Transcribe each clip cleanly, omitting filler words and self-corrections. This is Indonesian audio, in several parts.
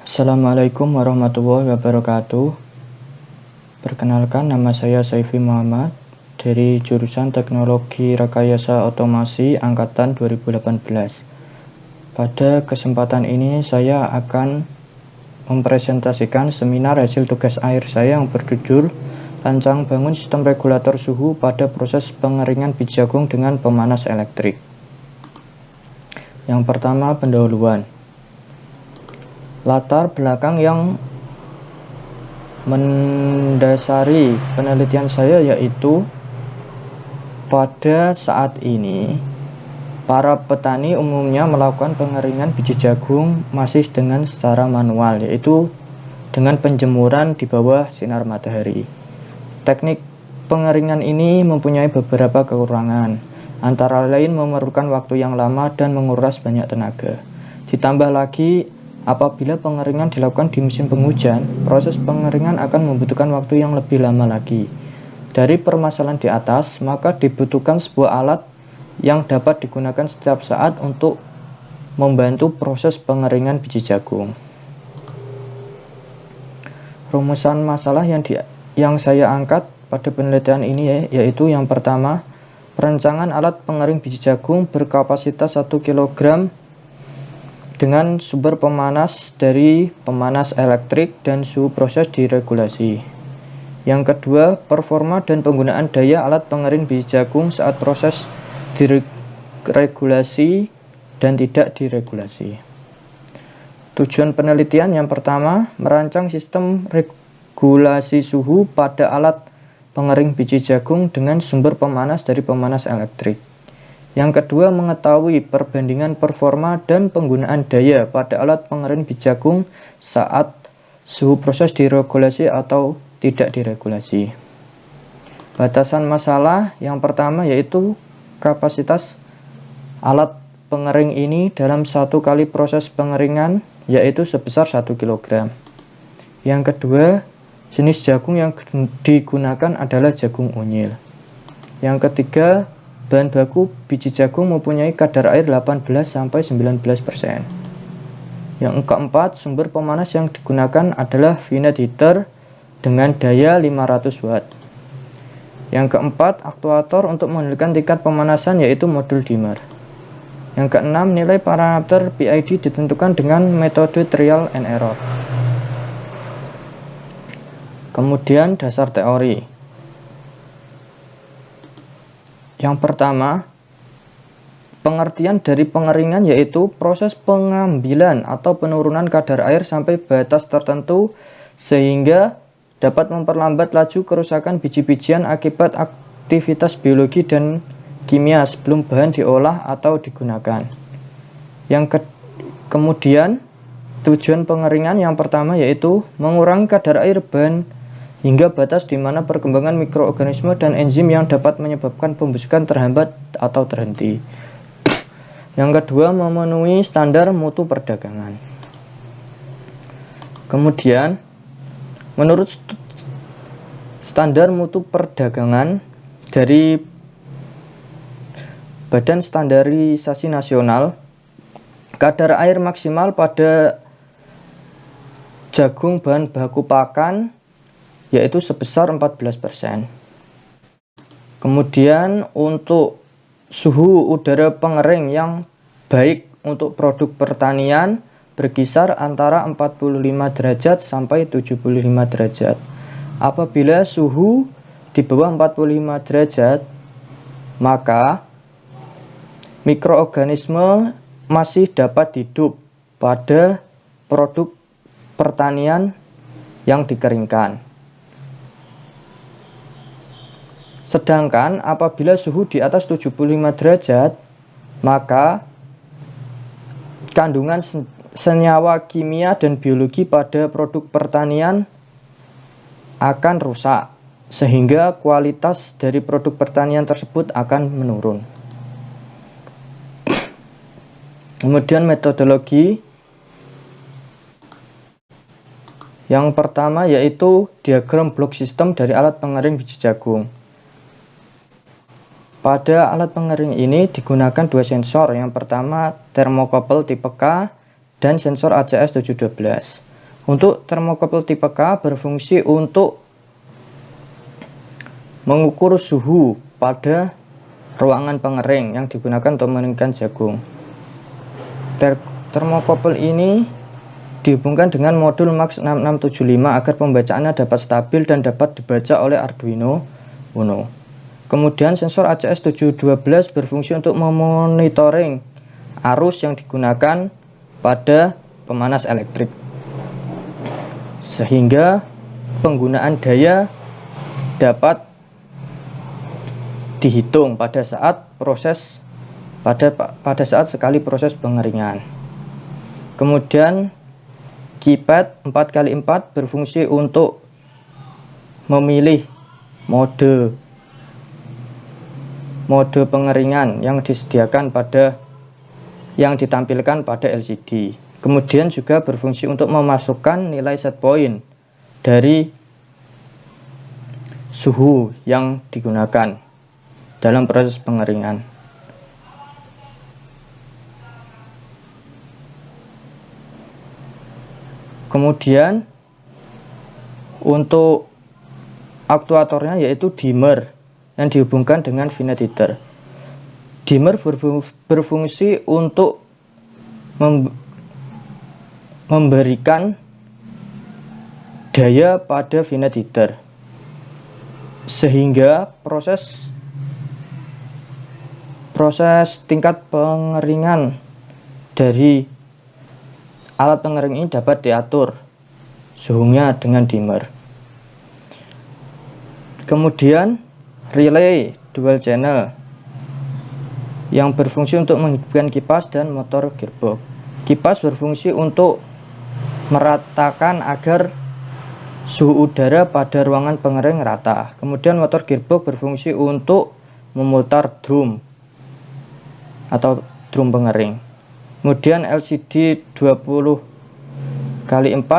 Assalamualaikum warahmatullahi wabarakatuh. Perkenalkan, nama saya Saifi Muhammad dari jurusan Teknologi Rekayasa Otomasi angkatan 2018. Pada kesempatan ini saya akan mempresentasikan seminar hasil tugas akhir saya yang berjudul Rancang Bangun Sistem Regulator Suhu pada Proses Pengeringan Biji Jagung dengan Pemanas Elektrik. Yang pertama, pendahuluan. Latar belakang yang mendasari penelitian saya yaitu pada saat ini para petani umumnya melakukan pengeringan biji jagung masih dengan secara manual, yaitu dengan penjemuran di bawah sinar matahari. Teknik pengeringan ini mempunyai beberapa kekurangan, antara lain memerlukan waktu yang lama dan menguras banyak tenaga. Ditambah lagi, apabila pengeringan dilakukan di musim penghujan, proses pengeringan akan membutuhkan waktu yang lebih lama lagi. Dari permasalahan di atas, maka dibutuhkan sebuah alat yang dapat digunakan setiap saat untuk membantu proses pengeringan biji jagung. Rumusan masalah yang saya angkat pada penelitian ini yaitu yang pertama, perancangan alat pengering biji jagung berkapasitas 1 kg dengan sumber pemanas dari pemanas elektrik dan suhu proses diregulasi. Yang kedua, performa dan penggunaan daya alat pengering biji jagung saat proses diregulasi dan tidak diregulasi. Tujuan penelitian yang pertama, merancang sistem regulasi suhu pada alat pengering biji jagung dengan sumber pemanas dari pemanas elektrik. Yang kedua, mengetahui perbandingan performa dan penggunaan daya pada alat pengering biji jagung saat suhu proses diregulasi atau tidak diregulasi. Batasan masalah yang pertama yaitu kapasitas alat pengering ini dalam satu kali proses pengeringan yaitu sebesar 1 kg. Yang kedua, jenis jagung yang digunakan adalah jagung unyil. Yang ketiga, bahan baku biji jagung mempunyai kadar air 18-19%. Yang keempat, sumber pemanas yang digunakan adalah Vinet heater dengan daya 500 watt. Yang keempat, aktuator untuk mengendalikan tingkat pemanasan yaitu modul dimmer. Yang keenam, nilai parameter PID ditentukan dengan metode trial and error. Kemudian dasar teori. Yang pertama, pengertian dari pengeringan yaitu proses pengambilan atau penurunan kadar air sampai batas tertentu sehingga dapat memperlambat laju kerusakan biji-bijian akibat aktivitas biologi dan kimia sebelum bahan diolah atau digunakan. Kemudian, tujuan pengeringan yang pertama yaitu mengurangi kadar air bahan hingga batas di mana perkembangan mikroorganisme dan enzim yang dapat menyebabkan pembusukan terhambat atau terhenti. Yang kedua, memenuhi standar mutu perdagangan. Kemudian, menurut standar mutu perdagangan dari Badan Standarisasi Nasional, kadar air maksimal pada jagung bahan baku pakan yaitu sebesar 14%. Kemudian untuk suhu udara pengering yang baik untuk produk pertanian berkisar antara 45 derajat sampai 75 derajat. Apabila suhu di bawah 45 derajat, maka mikroorganisme masih dapat hidup pada produk pertanian yang dikeringkan. Sedangkan apabila suhu di atas 75 derajat, maka kandungan senyawa kimia dan biologi pada produk pertanian akan rusak, sehingga kualitas dari produk pertanian tersebut akan menurun. Kemudian metodologi yang pertama yaitu diagram blok sistem dari alat pengering biji jagung. Pada alat pengering ini digunakan dua sensor, yang pertama thermocouple tipe K dan sensor ACS 712. Untuk termokouple tipe K berfungsi untuk mengukur suhu pada ruangan pengering yang digunakan untuk mengeringkan jagung. Termokouple ini dihubungkan dengan modul MAX 6675 agar pembacaannya dapat stabil dan dapat dibaca oleh Arduino Uno. Kemudian sensor ACS712 berfungsi untuk memonitoring arus yang digunakan pada pemanas elektrik, sehingga penggunaan daya dapat dihitung pada saat sekali proses pengeringan. Kemudian keypad 4x4 berfungsi untuk memilih mode pengeringan yang ditampilkan pada LCD. Kemudian juga berfungsi untuk memasukkan nilai set point dari suhu yang digunakan dalam proses pengeringan. Kemudian untuk aktuatornya yaitu dimmer yang dihubungkan dengan vinet heater. Dimmer berfungsi untuk memberikan daya pada vinet heater, sehingga proses tingkat pengeringan dari alat pengering ini dapat diatur suhunya dengan dimmer. Kemudian relay dual channel yang berfungsi untuk menghidupkan kipas dan motor gearbox. Kipas berfungsi untuk meratakan agar suhu udara pada ruangan pengering rata. Kemudian motor gearbox berfungsi untuk memutar drum atau drum pengering. Kemudian LCD 20x4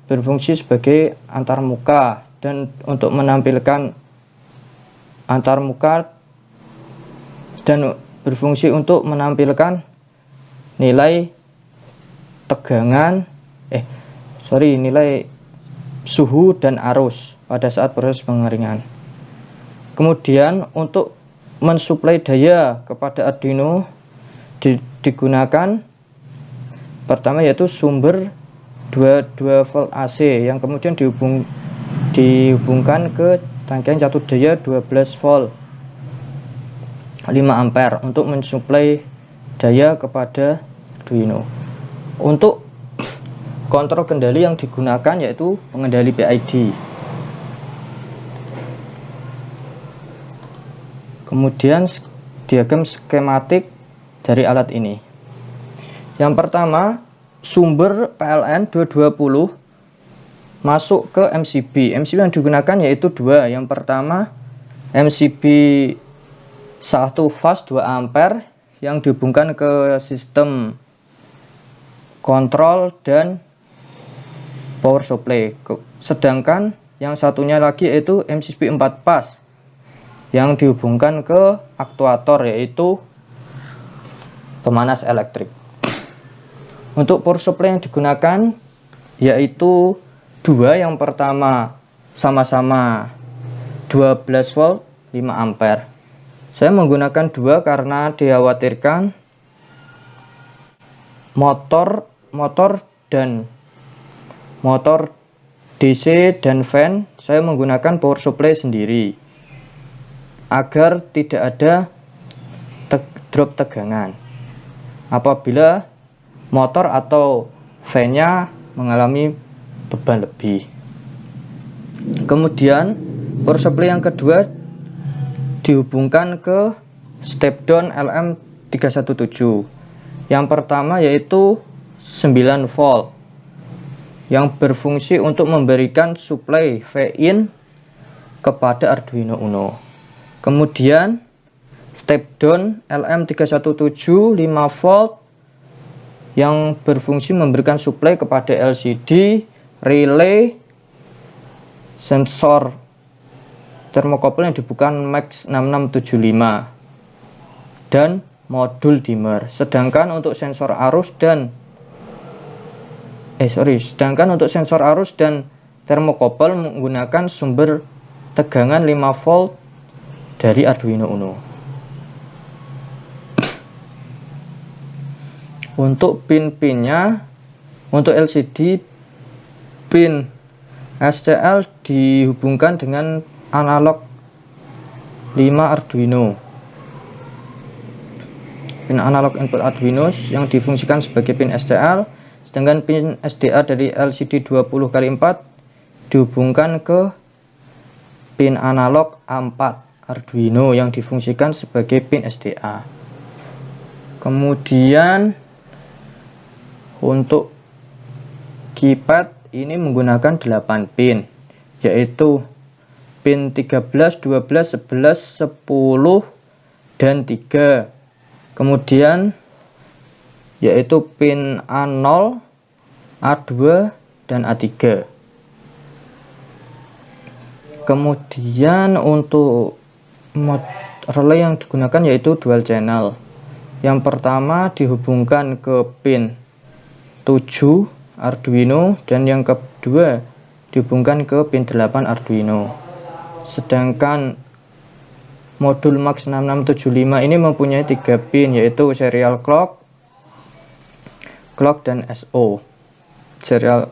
berfungsi sebagai antarmuka dan untuk menampilkan antarmuka dan berfungsi untuk menampilkan nilai nilai suhu dan arus pada saat proses pengeringan. Kemudian untuk mensuplai daya kepada Arduino digunakan pertama yaitu sumber 22 volt AC yang kemudian dihubungkan ke tangkian catur daya 12 volt 5 ampere untuk mensuplai daya kepada Arduino. Untuk kontrol kendali yang digunakan yaitu pengendali PID. Kemudian diagram skematik dari alat ini. Yang pertama, sumber PLN 220 masuk ke MCB. MCB yang digunakan yaitu dua. Yang pertama MCB 1 fast 2 ampere yang dihubungkan ke sistem kontrol dan power supply. Sedangkan yang satunya lagi yaitu MCB 4 fast yang dihubungkan ke aktuator yaitu pemanas elektrik. Untuk power supply yang digunakan yaitu dua. Yang pertama sama-sama 12 volt 5 ampere. Saya menggunakan dua karena dikhawatirkan motor DC dan fan saya menggunakan power supply sendiri agar tidak ada drop tegangan apabila motor atau fan-nya mengalami beban lebih. Kemudian power supply yang kedua dihubungkan ke step down LM317. Yang pertama yaitu 9 volt yang berfungsi untuk memberikan suplai V-in kepada Arduino Uno. Kemudian step down LM317 5 volt yang berfungsi memberikan suplai kepada LCD, relay, sensor termokouple yang dibuka MAX 6675 dan modul dimmer. Sedangkan untuk sensor arus dan Sedangkan untuk sensor arus dan termokopel menggunakan sumber tegangan 5 volt dari Arduino Uno. Untuk pin-pinnya, untuk LCD pin SCL dihubungkan dengan analog 5 Arduino. Pin analog input Arduino yang difungsikan sebagai pin SCL, sedangkan pin SDA dari LCD 20x4 dihubungkan ke pin analog A4 Arduino yang difungsikan sebagai pin SDA. Kemudian untuk keypad ini menggunakan 8 pin, yaitu pin 13, 12, 11, 10, dan 3. Kemudian yaitu pin A0, A2, dan A3. Kemudian untuk relay yang digunakan yaitu dual channel. Yang pertama dihubungkan ke pin 7 Arduino dan yang kedua dihubungkan ke pin 8 Arduino. Sedangkan modul MUX 6675 ini mempunyai 3 pin, yaitu serial clock, dan SO. Serial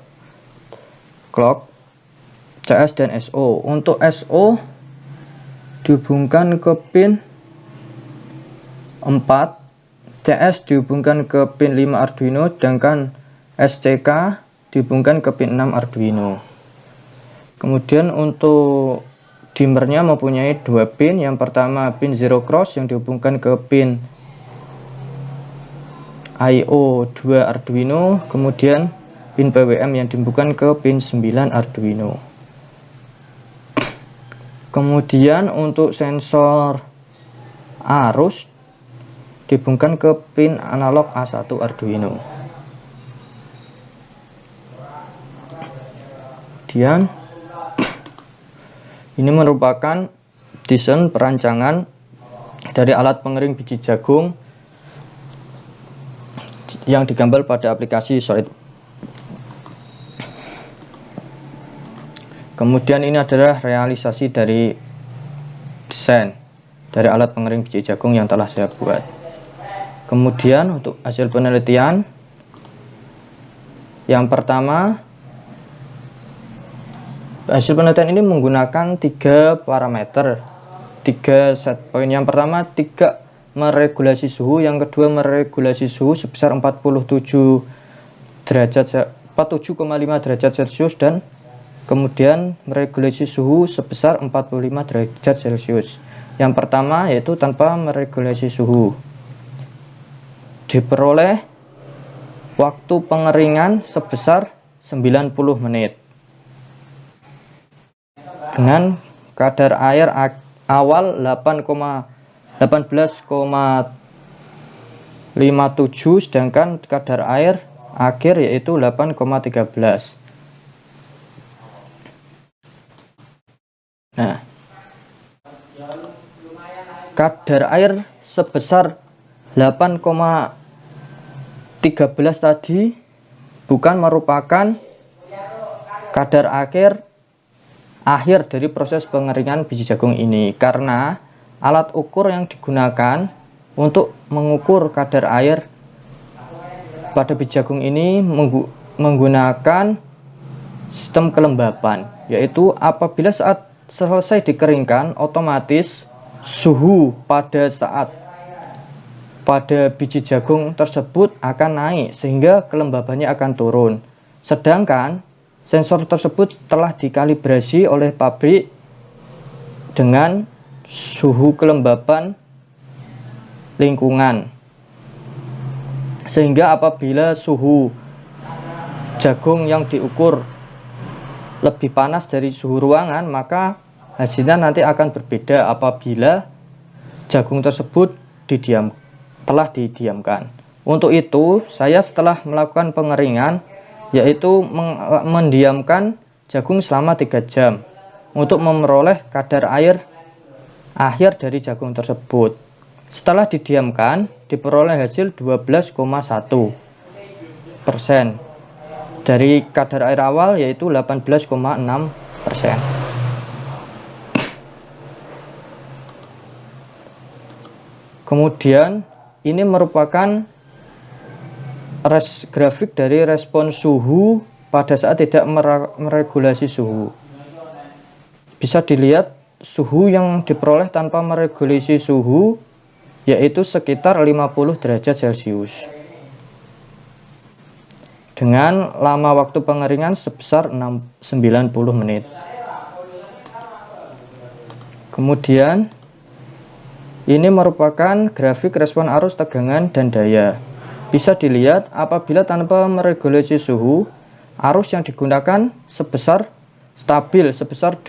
clock, CS, dan SO. Untuk SO dihubungkan ke pin 4, CS dihubungkan ke pin 5 Arduino, sedangkan SCK dihubungkan ke pin 6 Arduino. Kemudian untuk dimmernya mempunyai 2 pin. Yang pertama pin zero cross yang dihubungkan ke pin IO2 Arduino, kemudian pin PWM yang dihubungkan ke pin 9 Arduino. Kemudian untuk sensor arus dihubungkan ke pin analog A1 Arduino. Kemudian ini merupakan desain perancangan dari alat pengering biji jagung yang digambar pada aplikasi Solid. Kemudian ini adalah realisasi dari desain dari alat pengering biji jagung yang telah saya buat. Kemudian untuk hasil penelitian, yang pertama, hasil penelitian ini menggunakan 3 parameter, 3 set point. Yang pertama 3 meregulasi suhu, yang kedua meregulasi suhu sebesar 47,5 derajat Celcius, dan kemudian meregulasi suhu sebesar 45 derajat Celcius. Yang pertama yaitu tanpa meregulasi suhu. Diperoleh waktu pengeringan sebesar 90 menit. Dengan kadar air awal 18,57, sedangkan kadar air akhir yaitu 8,13. Nah, kadar air sebesar 8,13 tadi bukan merupakan kadar akhir dari proses pengeringan biji jagung ini, karena alat ukur yang digunakan untuk mengukur kadar air pada biji jagung ini menggunakan sistem kelembapan, yaitu apabila saat selesai dikeringkan, otomatis suhu pada biji jagung tersebut akan naik sehingga kelembabannya akan turun. Sedangkan sensor tersebut telah dikalibrasi oleh pabrik dengan suhu kelembapan lingkungan, sehingga apabila suhu jagung yang diukur lebih panas dari suhu ruangan, maka hasilnya nanti akan berbeda apabila jagung tersebut telah didiamkan. Untuk itu, saya setelah melakukan pengeringan, yaitu mendiamkan jagung selama 3 jam untuk memperoleh kadar air akhir dari jagung tersebut. Setelah didiamkan, diperoleh hasil 12,1%. dari kadar air awal, yaitu 18,6%. Kemudian ini merupakan grafik dari respon suhu pada saat tidak meregulasi suhu. Bisa dilihat suhu yang diperoleh tanpa meregulasi suhu yaitu sekitar 50 derajat Celcius dengan lama waktu pengeringan sebesar 90 menit. Kemudian ini merupakan grafik respon arus, tegangan, dan daya. Bisa dilihat apabila tanpa meregulasi suhu, arus yang digunakan stabil sebesar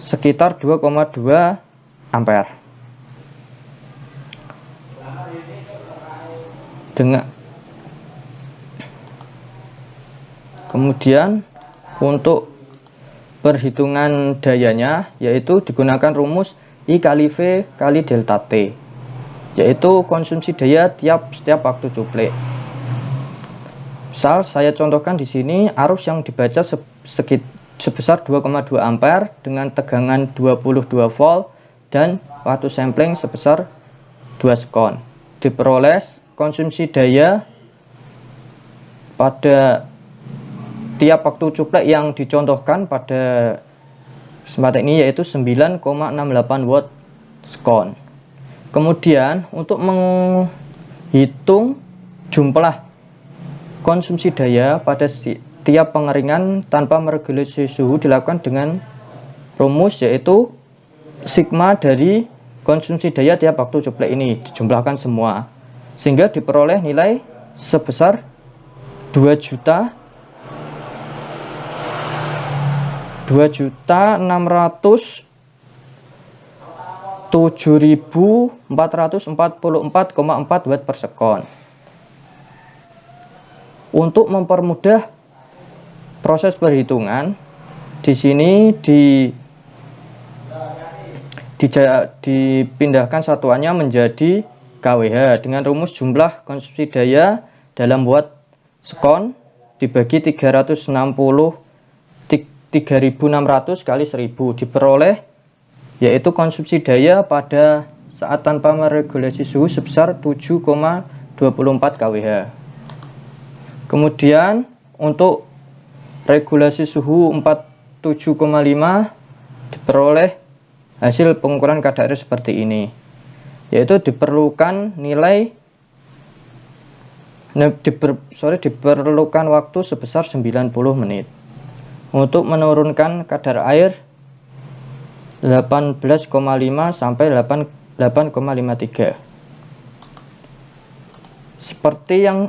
sekitar 2,2 ampere. Kemudian untuk perhitungan dayanya yaitu digunakan rumus I kali V kali delta T, yaitu konsumsi daya setiap waktu cuplek. Misal saya contohkan di sini arus yang dibaca sebesar 2,2 ampere dengan tegangan 22 volt dan waktu sampling sebesar 2 sekon. Diperoleh konsumsi daya pada tiap waktu cuplek yang dicontohkan pada kesempatan ini yaitu 9,68 watt sekon. Kemudian untuk menghitung jumlah konsumsi daya pada tiap pengeringan tanpa meregulasi suhu dilakukan dengan rumus yaitu sigma dari konsumsi daya tiap waktu cuplek ini dijumlahkan semua sehingga diperoleh nilai sebesar 2.607.444,4 watt per sekon. Untuk mempermudah proses perhitungan, di sini dipindahkan satuannya menjadi kWh dengan rumus jumlah konsumsi daya dalam watt sekon dibagi 3.600 kali 1000 diperoleh yaitu konsumsi daya pada saat tanpa meregulasi suhu sebesar 7,24 kWh. Kemudian untuk regulasi suhu 47,5 diperoleh hasil pengukuran kadar air seperti ini, yaitu diperlukan waktu sebesar 90 menit untuk menurunkan kadar air 18,5 sampai 8,53. Seperti yang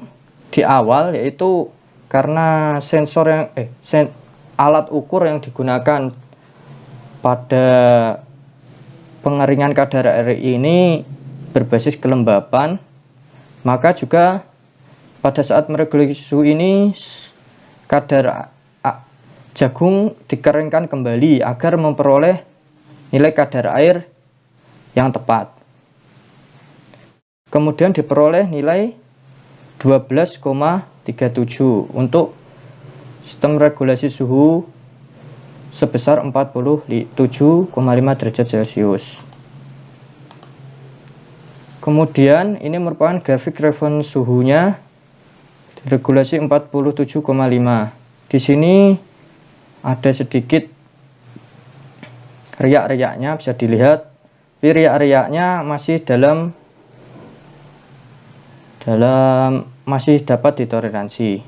di awal, yaitu karena alat ukur yang digunakan pada pengeringan kadar air ini berbasis kelembapan, maka juga pada saat meregulasi suhu ini kadar jagung dikeringkan kembali agar memperoleh nilai kadar air yang tepat. Kemudian diperoleh nilai 12,37 untuk sistem regulasi suhu sebesar 47,5 derajat Celcius. Kemudian ini merupakan grafik referensi suhunya regulasi 47,5. Di sini ada sedikit riak-riaknya, bisa dilihat. Tapi riak-riaknya masih masih dapat ditoleransi.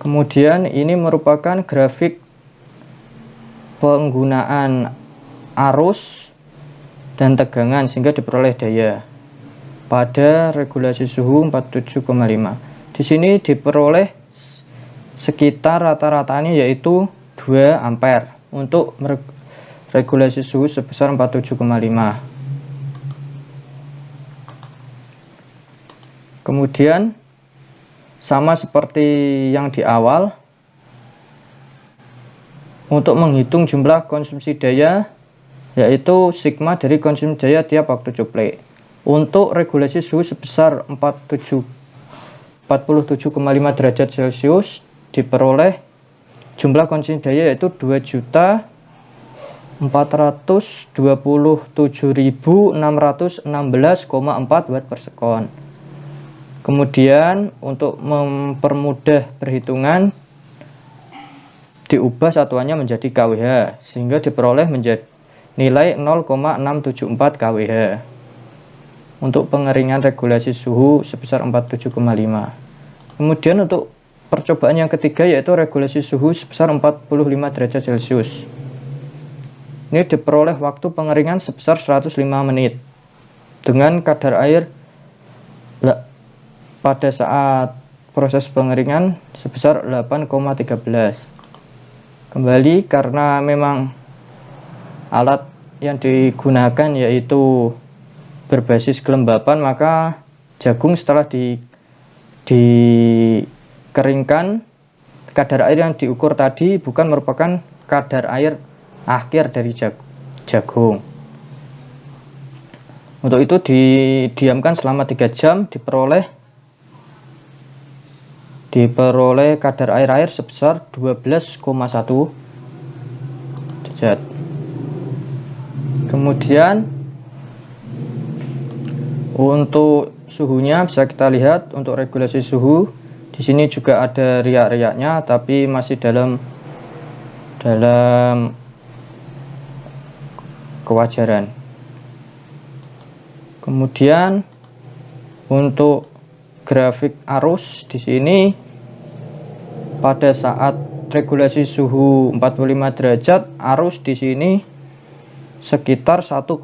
Kemudian ini merupakan grafik penggunaan arus dan tegangan sehingga diperoleh daya pada regulasi suhu 47,5. Di sini diperoleh sekitar rata-ratanya yaitu 2 ampere untuk regulasi suhu sebesar 47,5. Kemudian sama seperti yang di awal, untuk menghitung jumlah konsumsi daya yaitu sigma dari konsumsi daya tiap waktu cuplek. Untuk regulasi suhu sebesar 47,5 derajat Celcius diperoleh jumlah konsumsi daya yaitu 2.427.616,4 watt per sekon. Kemudian untuk mempermudah perhitungan diubah satuannya menjadi kWh sehingga diperoleh menjadi nilai 0,674 kWh. Untuk pengeringan regulasi suhu sebesar 47,5. Kemudian untuk percobaan yang ketiga yaitu regulasi suhu sebesar 45 derajat Celcius. Ini diperoleh waktu pengeringan sebesar 105 menit dengan kadar air pada saat proses pengeringan sebesar 8,13. Kembali karena memang alat yang digunakan yaitu berbasis kelembapan, maka jagung setelah dikeringkan, kadar air yang diukur tadi bukan merupakan kadar air akhir dari jagung. Untuk itu didiamkan selama 3 jam, diperoleh kadar air sebesar 12,1 derajat. Kemudian untuk suhunya bisa kita lihat untuk regulasi suhu di sini juga ada riak-riaknya, tapi masih dalam kewajaran. Kemudian untuk grafik arus di sini pada saat regulasi suhu 45 derajat arus di sini sekitar 1,18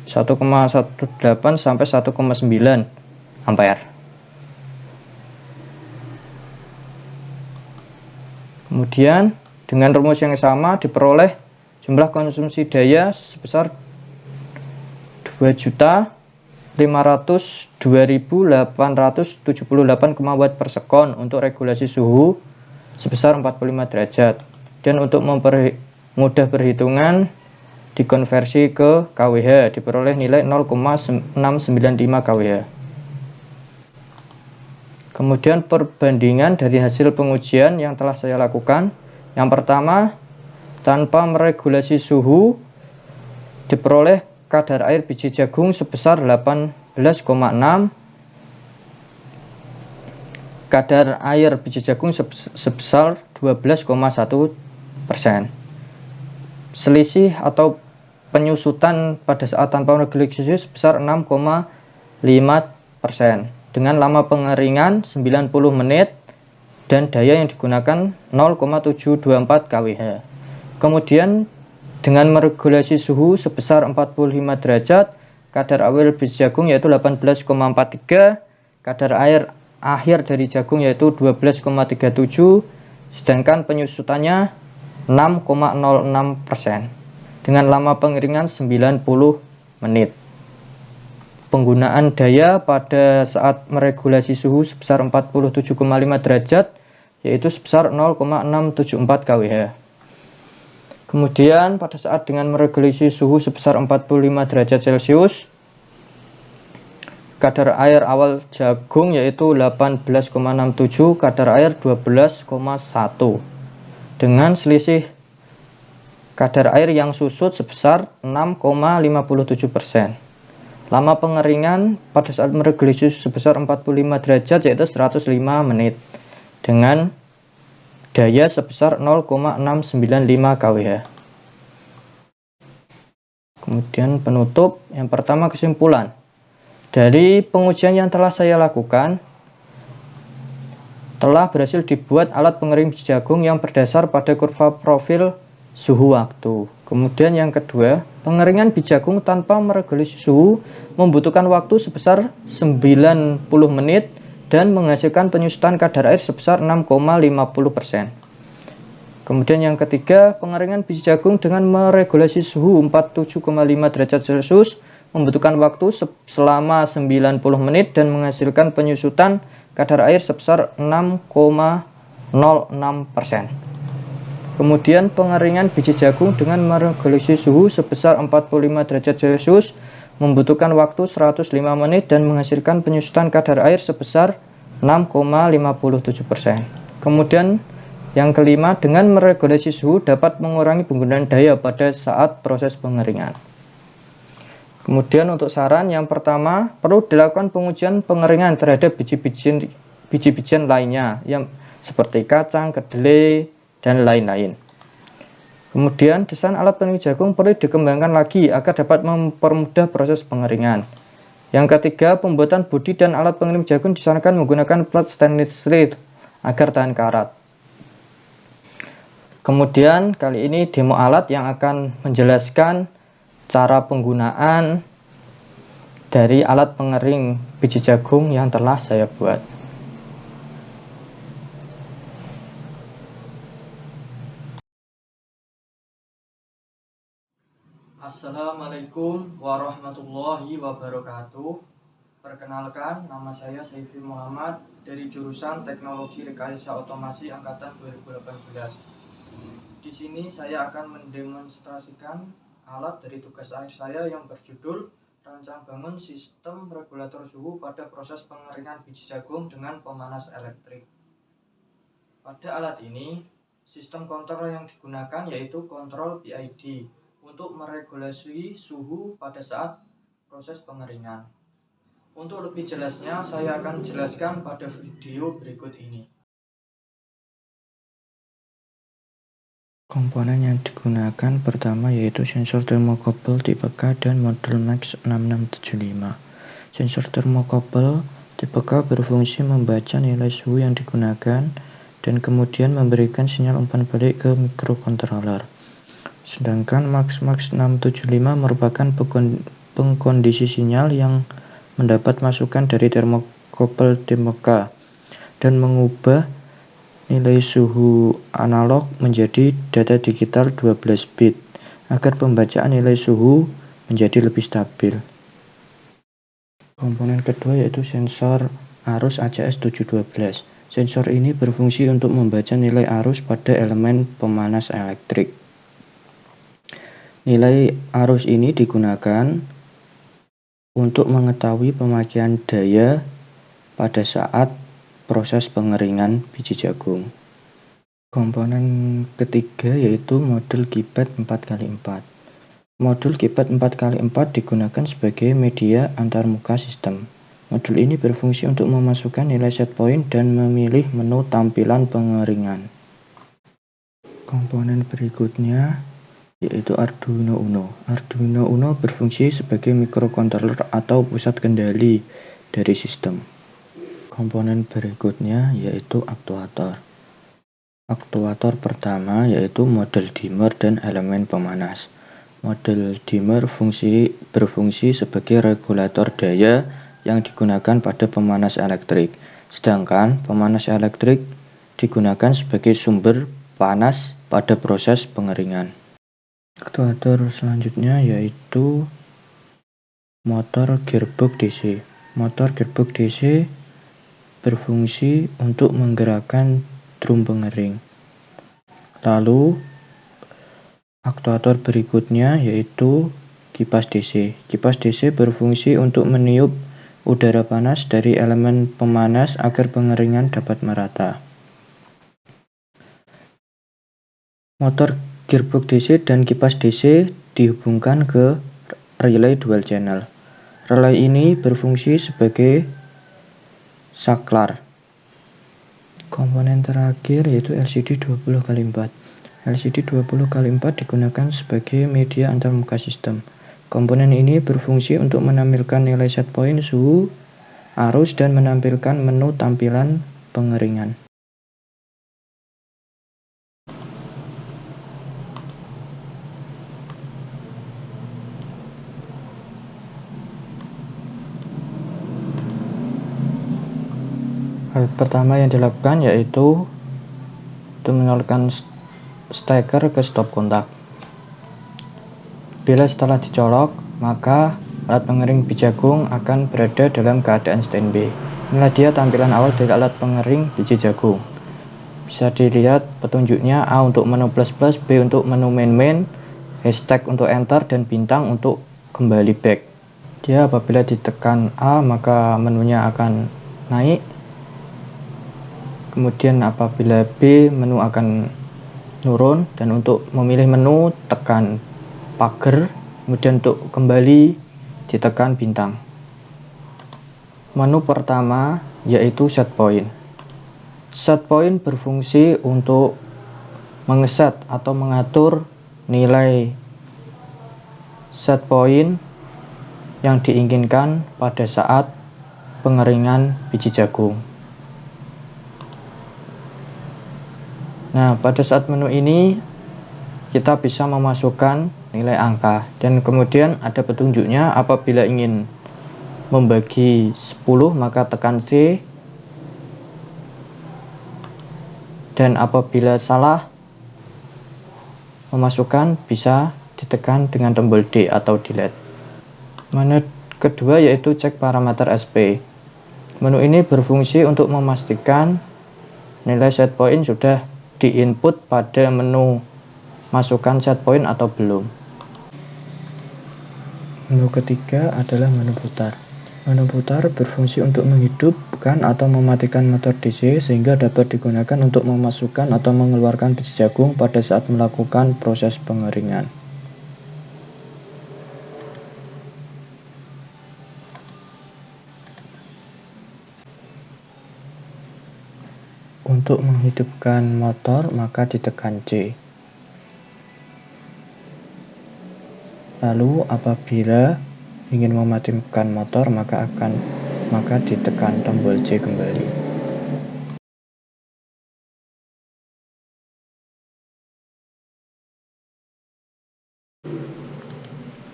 sampai 1,9 ampere. Kemudian dengan rumus yang sama diperoleh jumlah konsumsi daya sebesar 2.502.878 watt per sekon untuk regulasi suhu sebesar 45 derajat. Dan untuk mempermudah perhitungan dikonversi ke kWh diperoleh nilai 0,695 kWh. Kemudian perbandingan dari hasil pengujian yang telah saya lakukan. Yang pertama, tanpa meregulasi suhu diperoleh kadar air biji jagung sebesar 18,6, kadar air biji jagung sebesar 12,1%. Selisih atau penyusutan pada saat tanpa regulasi sebesar 6,5% dengan lama pengeringan 90 menit dan daya yang digunakan 0,724 kWh. Kemudian dengan meregulasi suhu sebesar 45 derajat, kadar air biji jagung yaitu 18,43, kadar air akhir dari jagung yaitu 12,37, sedangkan penyusutannya 6,06% dengan lama pengeringan 90 menit. Penggunaan daya pada saat meregulasi suhu sebesar 47,5 derajat yaitu sebesar 0,674 kWh. Kemudian pada saat dengan meregulasi suhu sebesar 45 derajat Celcius, kadar air awal jagung yaitu 18,67, kadar air 12,1 dengan selisih kadar air yang susut sebesar 6,57%. Lama pengeringan pada saat meregulasi sebesar 45 derajat yaitu 105 menit dengan daya sebesar 0,695 kWh. Kemudian penutup, yang pertama kesimpulan. Dari pengujian yang telah saya lakukan, telah berhasil dibuat alat pengering biji jagung yang berdasar pada kurva profil suhu waktu. Kemudian yang kedua, pengeringan biji jagung tanpa meregulasi suhu membutuhkan waktu sebesar 90 menit dan menghasilkan penyusutan kadar air sebesar 6,50%. Kemudian yang ketiga, pengeringan biji jagung dengan meregulasi suhu 47,5 derajat Celcius membutuhkan waktu selama 90 menit dan menghasilkan penyusutan kadar air sebesar 6,06%. Kemudian pengeringan biji jagung dengan meregulasi suhu sebesar 45 derajat Celcius membutuhkan waktu 105 menit dan menghasilkan penyusutan kadar air sebesar 6,57%. Kemudian yang kelima, dengan meregulasi suhu dapat mengurangi penggunaan daya pada saat proses pengeringan. Kemudian untuk saran yang pertama, perlu dilakukan pengujian pengeringan terhadap biji-bijian lainnya yang seperti kacang, kedelai, dan lain-lain. Kemudian desain alat pengering jagung perlu dikembangkan lagi agar dapat mempermudah proses pengeringan. Yang ketiga, pembuatan bodi dan alat pengering jagung disarankan menggunakan plat stainless steel agar tahan karat. Kemudian kali ini demo alat yang akan menjelaskan cara penggunaan dari alat pengering biji jagung yang telah saya buat. Assalamualaikum warahmatullahi wabarakatuh. Perkenalkan, nama saya Saifi Muhammad dari jurusan Teknologi Rekayasa Otomasi Angkatan 2018. Di sini saya akan mendemonstrasikan alat dari tugas akhir saya yang berjudul Rancang bangun sistem regulator suhu pada proses pengeringan biji jagung dengan pemanas elektrik. Pada alat ini, sistem kontrol yang digunakan yaitu kontrol PID untuk meregulasi suhu pada saat proses pengeringan. Untuk lebih jelasnya, saya akan jelaskan pada video berikut ini. Komponen yang digunakan pertama yaitu sensor termokouple tipe K dan model MAX 6675. Sensor termokouple tipe K berfungsi membaca nilai suhu yang digunakan dan kemudian memberikan sinyal umpan balik ke microcontroller. Sedangkan MAX 675 merupakan pengkondisi sinyal yang mendapat masukan dari termokouple tipe K dan mengubah nilai suhu analog menjadi data digital 12 bit agar pembacaan nilai suhu menjadi lebih stabil. Komponen kedua yaitu sensor arus ACS 712. Sensor ini berfungsi untuk membaca nilai arus pada elemen pemanas elektrik. Nilai arus ini digunakan untuk mengetahui pemakaian daya pada saat proses pengeringan biji jagung. Komponen ketiga yaitu modul keypad 4x4. Modul keypad 4x4 digunakan sebagai media antarmuka sistem. Modul ini berfungsi untuk memasukkan nilai set point dan memilih menu tampilan pengeringan. Komponen berikutnya yaitu Arduino Uno. Arduino Uno berfungsi sebagai microcontroller atau pusat kendali dari sistem. Komponen berikutnya yaitu aktuator. Aktuator pertama yaitu model dimmer dan elemen pemanas. Model dimmer berfungsi sebagai regulator daya yang digunakan pada pemanas elektrik, sedangkan pemanas elektrik digunakan sebagai sumber panas pada proses pengeringan. Aktuator selanjutnya yaitu motor gearbox DC. Motor gearbox DC berfungsi untuk menggerakkan drum pengering. Lalu aktuator berikutnya yaitu kipas DC. Kipas DC berfungsi untuk meniup udara panas dari elemen pemanas agar pengeringan dapat merata. Motor gearbox DC dan kipas DC dihubungkan ke relay dual channel. Relay ini berfungsi sebagai saklar. Komponen terakhir yaitu LCD 20x4. LCD 20x4 digunakan sebagai media antarmuka sistem. Komponen ini berfungsi untuk menampilkan nilai set point suhu, arus, dan menampilkan menu tampilan pengeringan. Hal pertama yang dilakukan yaitu menyalakan steker ke stop kontak. Bila setelah dicolok, maka alat pengering biji jagung akan berada dalam keadaan standby. Inilah dia tampilan awal dari alat pengering biji jagung. Bisa dilihat petunjuknya A untuk menu plus plus, B untuk menu main, hashtag untuk enter, dan bintang untuk kembali back. Dia apabila ditekan A maka menunya akan naik, kemudian apabila B menu akan turun, dan untuk memilih menu tekan pagar, kemudian untuk kembali ditekan bintang. Menu pertama yaitu set point. Set point berfungsi untuk mengeset atau mengatur nilai set point yang diinginkan pada saat pengeringan biji jagung. Nah, pada saat menu ini kita bisa memasukkan nilai angka, dan kemudian ada petunjuknya. Apabila ingin membagi 10 maka tekan C, dan apabila salah memasukkan bisa ditekan dengan tombol D atau delete. Menu kedua yaitu cek parameter SP. Menu ini berfungsi untuk memastikan nilai set point sudah diinput pada menu masukkan set point atau belum. Menu ketiga adalah menu putar. Menu putar berfungsi untuk menghidupkan atau mematikan motor DC sehingga dapat digunakan untuk memasukkan atau mengeluarkan biji jagung pada saat melakukan proses pengeringan. Untuk menghidupkan motor maka ditekan C. Lalu apabila ingin mematikan motor maka ditekan tombol C kembali.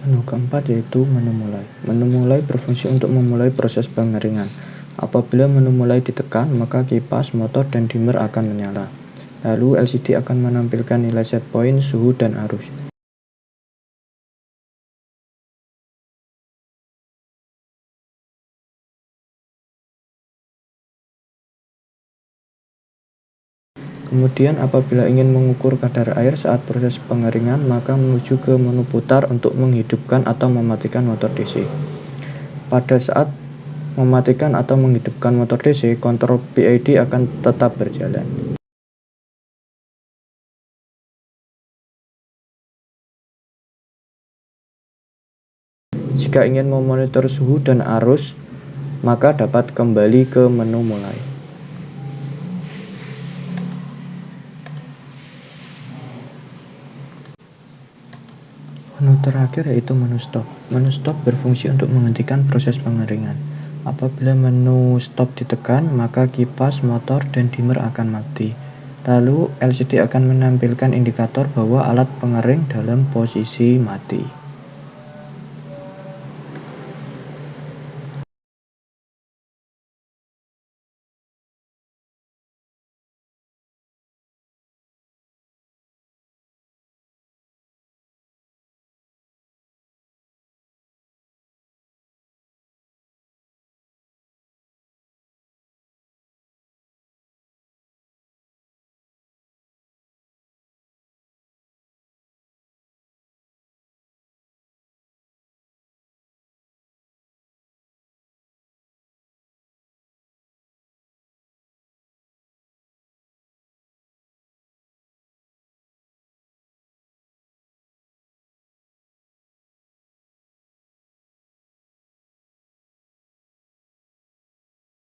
Menu keempat yaitu menu mulai. Menu mulai berfungsi untuk memulai proses pengeringan. Apabila menu mulai ditekan, maka kipas, motor, dan dimmer akan menyala. Lalu LCD akan menampilkan nilai set point, suhu, dan arus. Kemudian apabila ingin mengukur kadar air saat proses pengeringan, maka menuju ke menu putar untuk menghidupkan atau mematikan motor DC. Pada saat mematikan atau menghidupkan motor DC, kontrol PID akan tetap berjalan. Jika ingin memonitor suhu dan arus, maka dapat kembali ke menu mulai. Menu terakhir yaitu menu stop. Menu stop berfungsi untuk menghentikan proses pengeringan. Apabila menu stop ditekan, maka kipas, motor, dan dimmer akan mati. Lalu LCD akan menampilkan indikator bahwa alat pengering dalam posisi mati.